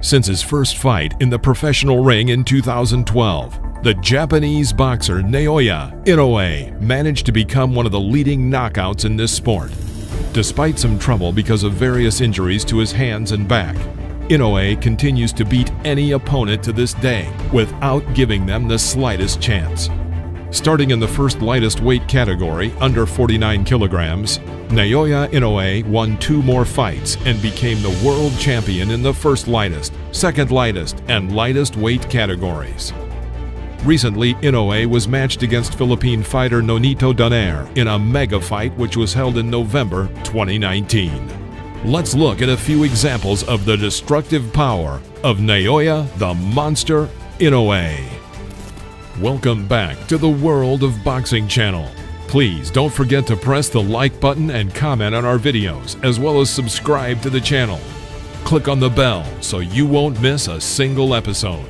Since his first fight in the professional ring in 2012, the Japanese boxer Naoya Inoue managed to become one of the leading knockouts in this sport. Despite some trouble because of various injuries to his hands and back, Inoue continues to beat any opponent to this day without giving them the slightest chance. Starting in the first lightest weight category, under 49 kilograms, Naoya Inoue won 2 more fights and became the world champion in the first lightest, second lightest, and lightest weight categories. Recently, Inoue was matched against Philippine fighter Nonito Donaire in a mega fight which was held in November 2019. Let's look at a few examples of the destructive power of Naoya the Monster Inoue. Welcome back to the World of Boxing channel. Please don't forget to press the like button and comment on our videos, as well as subscribe to the channel. Click on the bell so you won't miss a single episode.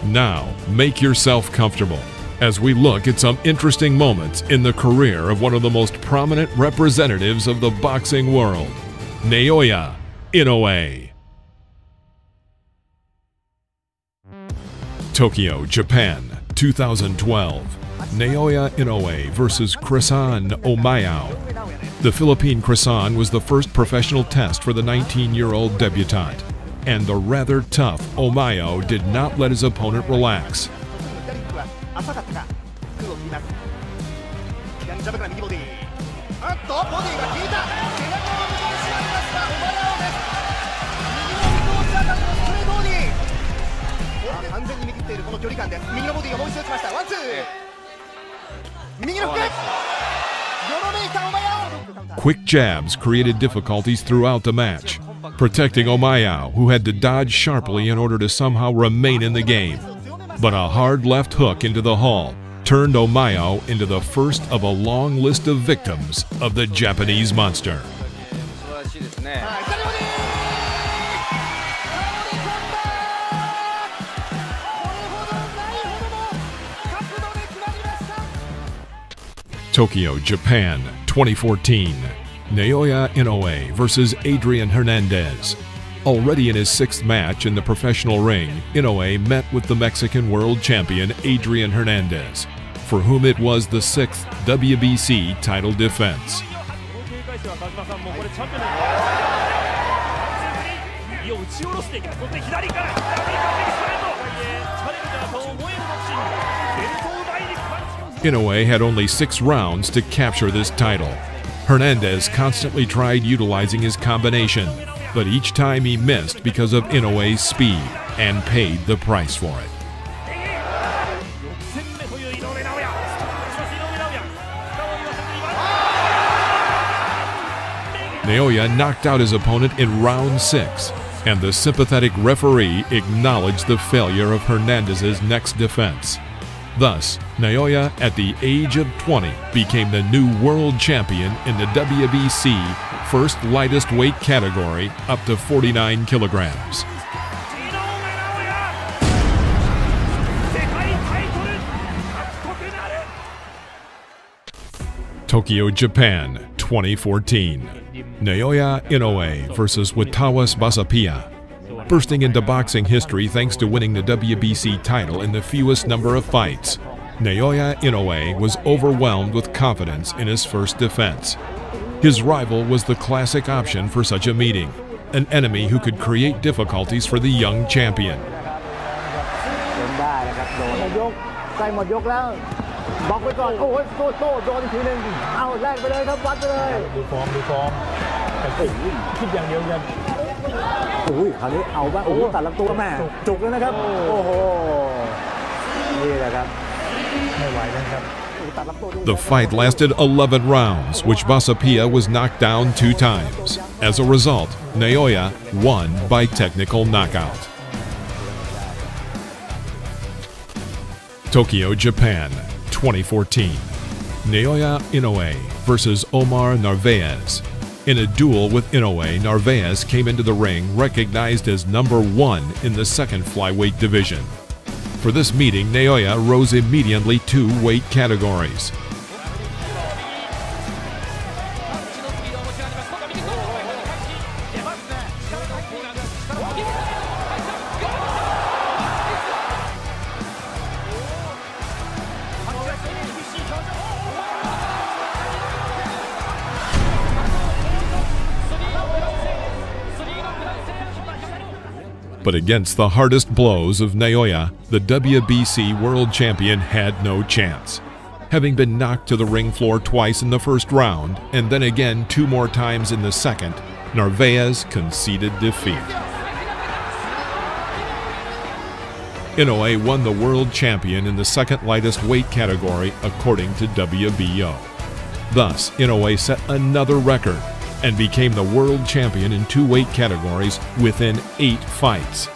Now, make yourself comfortable as we look at some interesting moments in the career of one of the most prominent representatives of the boxing world, Naoya Inoue. Tokyo, Japan, 2012. Naoya Inoue versus Krisan Omayao. The Philippine Krisan was the first professional test for the 19-year-old debutante, and the rather tough Omayao did not let his opponent relax. Quick jabs created difficulties throughout the match, protecting Omayao, who had to dodge sharply in order to somehow remain in the game. But a hard left hook into the hull turned Omayao into the first of a long list of victims of the Japanese monster. Tokyo, Japan, 2014. Naoya Inoue versus Adrian Hernandez. Already in his 6th match in the professional ring, Inoue met with the Mexican world champion Adrian Hernandez, for whom it was the 6th WBC title defense. Inoue had only 6 rounds to capture this title. Hernandez constantly tried utilizing his combination, but each time he missed because of Inoue's speed and paid the price for it. Naoya knocked out his opponent in round 6, and the sympathetic referee acknowledged the failure of Hernandez's next defense. Thus, Naoya, at the age of 20, became the new world champion in the WBC first lightest weight category up to 49 kilograms. Tokyo, Japan, 2014. Naoya Inoue versus Watawas Basapia. Bursting into boxing history thanks to winning the WBC title in the fewest number of fights, Naoya Inoue was overwhelmed with confidence in his first defense. His rival was the classic option for such a meeting, an enemy who could create difficulties for the young champion. The fight lasted 11 rounds, which Basapia was knocked down 2 times. As a result, Naoya won by technical knockout. Tokyo, Japan, 2014. Naoya Inoue versus Omar Narvaez. In a duel with Inoue, Narvaez came into the ring recognized as #1 in the 2nd flyweight division. For this meeting, Naoya rose immediately 2 weight categories. But against the hardest blows of Naoya, the WBC world champion had no chance. Having been knocked to the ring floor twice in the first round, and then again 2 more times in the second, Narvaez conceded defeat. Inoue won the world champion in the second lightest weight category according to WBO. Thus, Inoue set another record and became the world champion in 2 weight categories within 8 fights.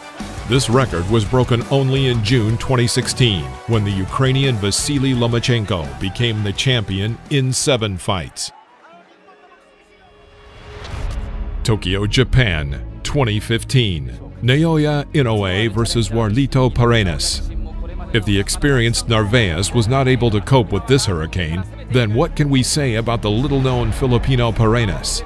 This record was broken only in June 2016 when the Ukrainian Vasily Lomachenko became the champion in 7 fights. Tokyo, Japan, 2015. Naoya Inoue versus Warlito Paredes. If the experienced Narvaez was not able to cope with this hurricane, then what can we say about the little-known Filipino Paredes?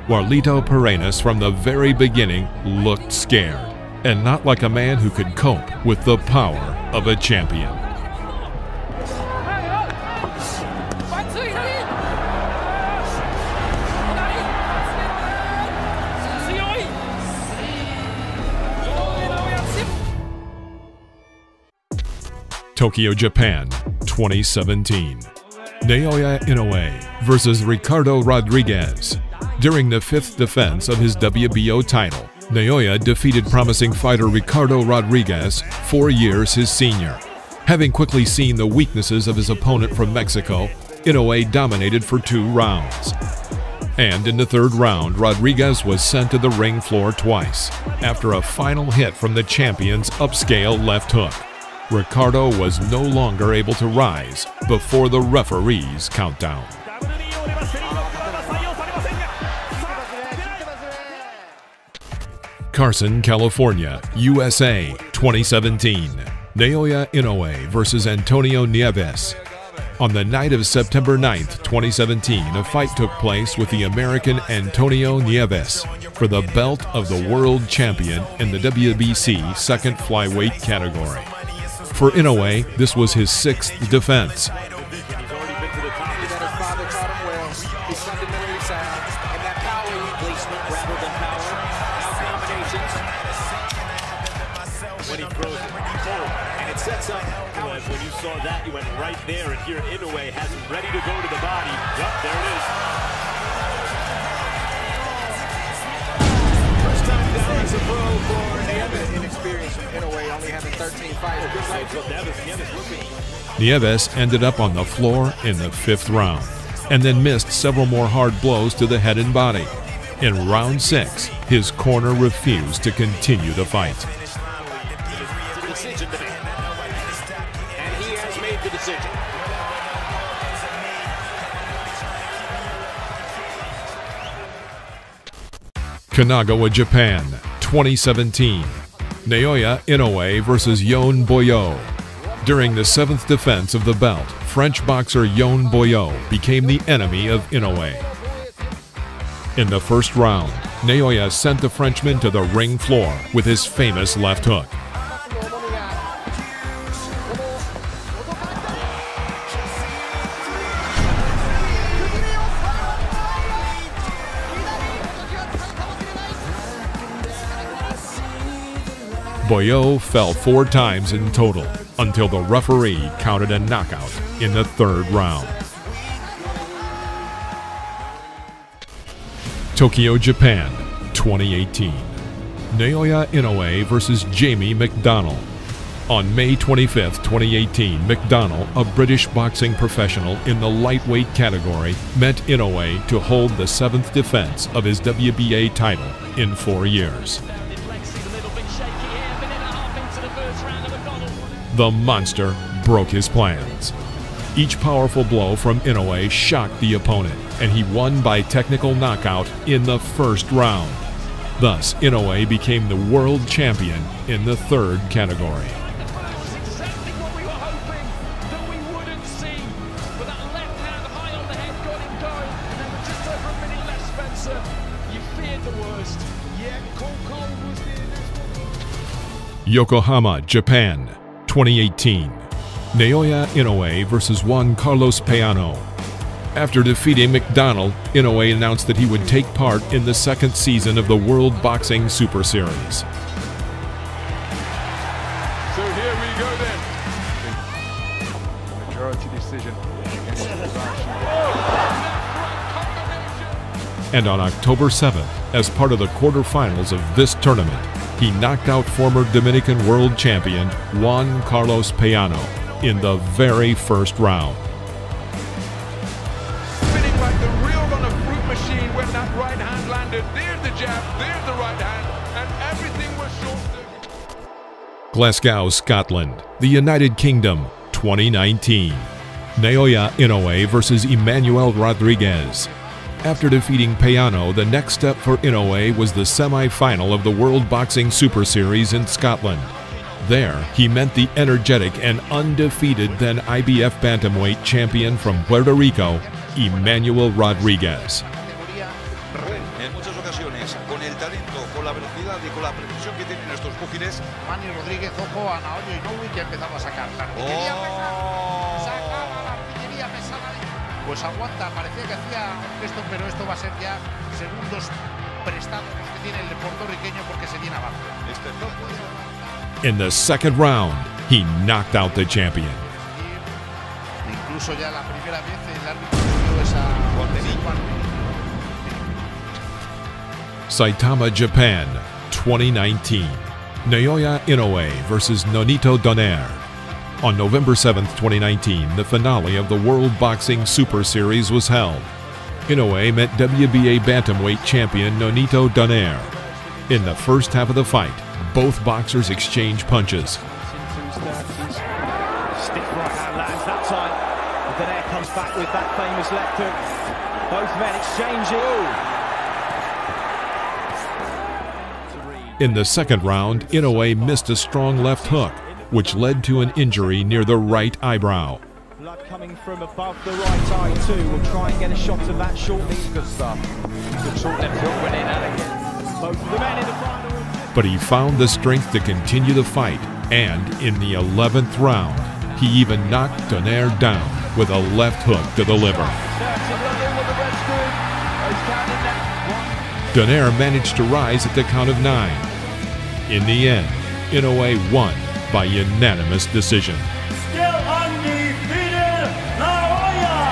Warlito Paredes from the very beginning looked scared, and not like a man who could cope with the power of a champion. Tokyo, Japan, 2017. Naoya Inoue versus Ricardo Rodriguez. During the 5th defense of his WBO title, Naoya defeated promising fighter Ricardo Rodriguez, 4 years his senior. Having quickly seen the weaknesses of his opponent from Mexico, Inoue dominated for 2 rounds. And in the 3rd round, Rodriguez was sent to the ring floor twice, after a final hit from the champion's upscale left hook. Ricardo was no longer able to rise before the referee's countdown. Carson, California, USA, 2017. Naoya Inoue versus Antonio Nieves. On the night of September 9th, 2017, a fight took place with the American Antonio Nieves for the belt of the world champion in the WBC second flyweight category. For Inoue, this was his 6th defense. When you saw that, you went right there, and here Inoue has him ready to go to the body. Yep, there it is. First time down as a pro for Nieves. Inexperience from Inoue, only having 13 fights. Good fight for Nieves ended up on the floor in the 5th round, and then missed several more hard blows to the head and body. In round 6, his corner refused to continue the fight. Kanagawa, Japan, 2017. Naoya Inoue versus Yon Boyo. During the 7th defense of the belt, French boxer Yon Boyo became the enemy of Inoue. In the 1st round, Naoya sent the Frenchman to the ring floor with his famous left hook. Boyo fell 4 times in total until the referee counted a knockout in the 3rd round. Tokyo, Japan, 2018. Naoya Inoue versus Jamie McDonnell. On May 25, 2018, McDonnell, a British boxing professional in the lightweight category, met Inoue to hold the 7th defense of his WBA title in 4 years. The monster broke his plans. Each powerful blow from Inoue shocked the opponent, and he won by technical knockout in the 1st round. Thus, Inoue became the world champion in the 3rd category. Yokohama, Japan, 2018. Naoya Inoue versus Juan Carlos Peano. After defeating McDonald, Inoue announced that he would take part in the second season of the World Boxing Super Series. So here we go then. Majority decision. And on October 7th, as part of the quarterfinals of this tournament, he knocked out former Dominican world champion Juan Carlos Peano in the very first round. Spinning like the reel on a fruit machine when that right hand landed. There's the jab, there's the right hand, and everything was short. Glasgow, Scotland, the United Kingdom, 2019. Naoya Inoue versus Emmanuel Rodriguez. After defeating Peano, the next step for Inoue was the semi-final of the World Boxing Super Series in Scotland. There, he met the energetic and undefeated then IBF bantamweight champion from Puerto Rico, Emmanuel Rodriguez. En muchas ocasiones, con el talento, con la velocidad y con la precisión que tienen estos púgiles. Manny Rodríguez, ojo a Naoya Inoue, que empezaba a sacar la artillería pesada. Sacaba la artillería pesada. Pues aguanta, parecía que hacía un gesto, pero esto va a ser ya segundos prestados los que tiene el puertorriqueño porque se viene abajo. In the second round, he knocked out the champion. Incluso ya la primera vez el árbitro dio esa Saitama, Japan, 2019. Naoya Inoue versus Nonito Donaire. On November 7, 2019, the finale of the World Boxing Super Series was held. Inoue met WBA bantamweight champion Nonito Donaire. In the first half of the fight, both boxers exchanged punches. Stiff right hand lands that time. And Donaire comes back with that famous left hook. Both men exchanging. In the second round, Inoue missed a strong left hook, which led to an injury near the right eyebrow. Blood coming from above the right eye too. We'll try and get a shot of that shortly. Good stuff. Good short left hook went in and again. Both of the men in the final. But he found the strength to continue the fight, and in the 11th round, he even knocked Donaire down with a left hook to the liver. Donaire managed to rise at the count of 9. In the end, Inoue won by unanimous decision. Still undefeated, Naoya!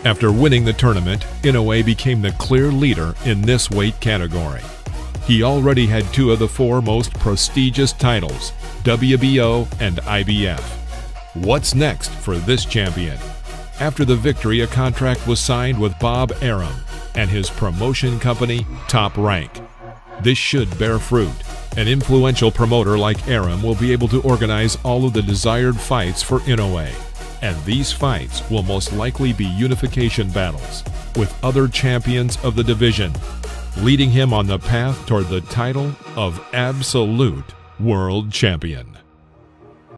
After winning the tournament, Inoue became the clear leader in this weight category. He already had 2 of the 4 most prestigious titles, WBO and IBF. What's next for this champion? After the victory, a contract was signed with Bob Arum and his promotion company, Top Rank. This should bear fruit. An influential promoter like Arum will be able to organize all of the desired fights for Inoue. And these fights will most likely be unification battles with other champions of the division, leading him on the path toward the title of absolute world champion.